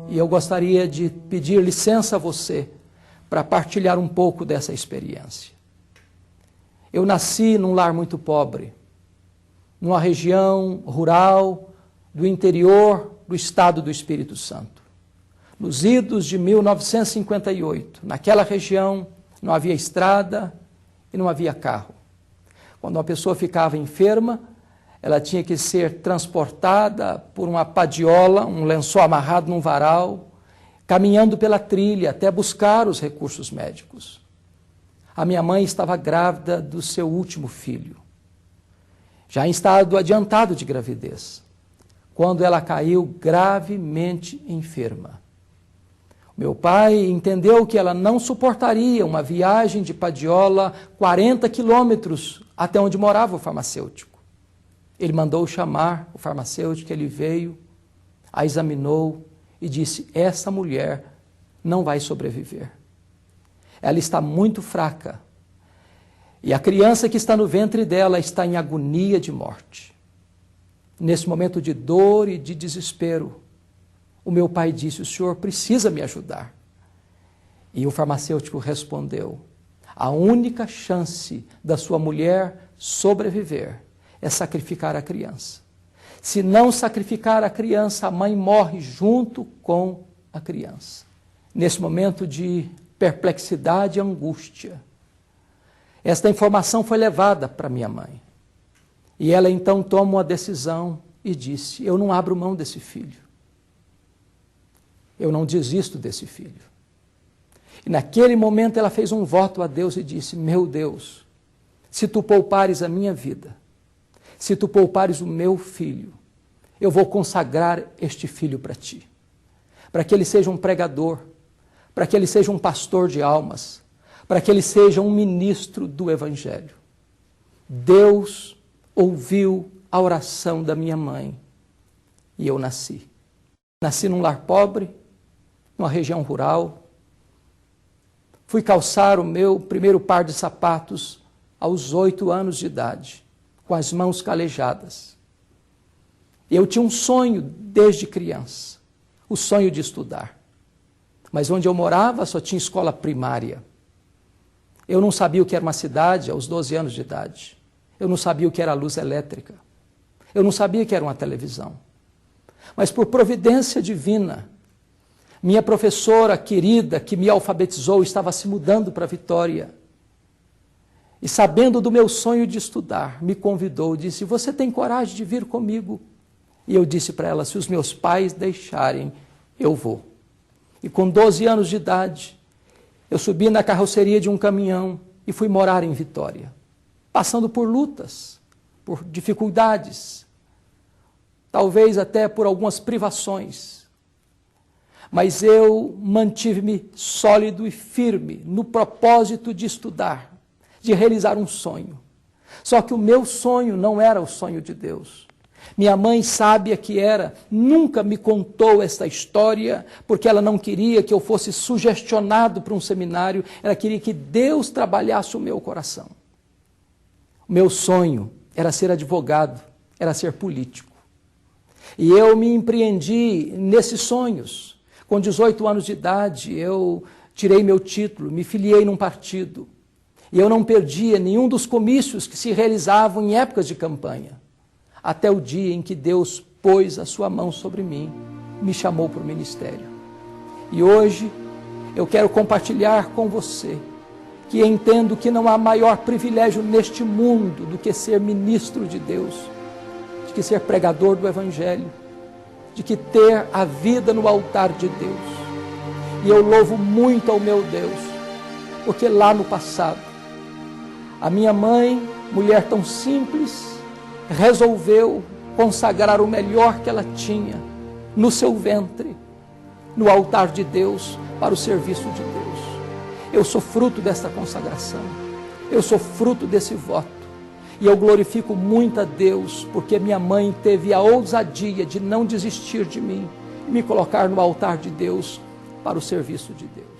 E eu gostaria de pedir licença a você para partilhar um pouco dessa experiência. Eu nasci num lar muito pobre, numa região rural do interior do estado do Espírito Santo. Nos idos de 1958, naquela região não havia estrada e não havia carro. Quando uma pessoa ficava enferma, ela tinha que ser transportada por uma padiola, um lençol amarrado num varal, caminhando pela trilha até buscar os recursos médicos. A minha mãe estava grávida do seu último filho, já em estado adiantado de gravidez, quando ela caiu gravemente enferma. Meu pai entendeu que ela não suportaria uma viagem de padiola 40 quilômetros até onde morava o farmacêutico. Ele mandou chamar o farmacêutico, ele veio, a examinou e disse: essa mulher não vai sobreviver. Ela está muito fraca e a criança que está no ventre dela está em agonia de morte. Nesse momento de dor e de desespero, o meu pai disse: o senhor precisa me ajudar. E o farmacêutico respondeu: a única chance da sua mulher sobreviver é sacrificar a criança. Se não sacrificar a criança, a mãe morre junto com a criança. Nesse momento de perplexidade e angústia, esta informação foi levada para minha mãe. E ela então toma uma decisão e disse: eu não abro mão desse filho. Eu não desisto desse filho. E naquele momento ela fez um voto a Deus e disse: meu Deus, se tu poupares a minha vida, se tu poupares o meu filho, eu vou consagrar este filho para ti. Para que ele seja um pregador, para que ele seja um pastor de almas, para que ele seja um ministro do Evangelho. Deus ouviu a oração da minha mãe e eu nasci. Nasci num lar pobre, numa região rural. Fui calçar o meu primeiro par de sapatos aos 8 anos de idade, com as mãos calejadas. Eu tinha um sonho desde criança, o sonho de estudar. Mas onde eu morava só tinha escola primária. Eu não sabia o que era uma cidade aos 12 anos de idade. Eu não sabia o que era luz elétrica. Eu não sabia o que era uma televisão. Mas por providência divina, minha professora querida, que me alfabetizou, estava se mudando para Vitória. E sabendo do meu sonho de estudar, me convidou, disse: você tem coragem de vir comigo? E eu disse para ela: se os meus pais deixarem, eu vou. E com 12 anos de idade, eu subi na carroceria de um caminhão e fui morar em Vitória, passando por lutas, por dificuldades, talvez até por algumas privações. Mas eu mantive-me sólido e firme no propósito de estudar, de realizar um sonho. Só que o meu sonho não era o sonho de Deus. Minha mãe, sábia que era, nunca me contou esta história, porque ela não queria que eu fosse sugestionado para um seminário, ela queria que Deus trabalhasse o meu coração. O meu sonho era ser advogado, era ser político. E eu me empreendi nesses sonhos. Com 18 anos de idade, eu tirei meu título, me filiei num partido. E eu não perdia nenhum dos comícios que se realizavam em épocas de campanha. Até o dia em que Deus pôs a sua mão sobre mim, me chamou para o ministério. E hoje eu quero compartilhar com você que entendo que não há maior privilégio neste mundo do que ser ministro de Deus, de que ser pregador do Evangelho, de que ter a vida no altar de Deus. E eu louvo muito ao meu Deus, porque lá no passado, a minha mãe, mulher tão simples, resolveu consagrar o melhor que ela tinha no seu ventre, no altar de Deus, para o serviço de Deus. Eu sou fruto desta consagração, eu sou fruto desse voto, e eu glorifico muito a Deus, porque minha mãe teve a ousadia de não desistir de mim, e me colocar no altar de Deus, para o serviço de Deus.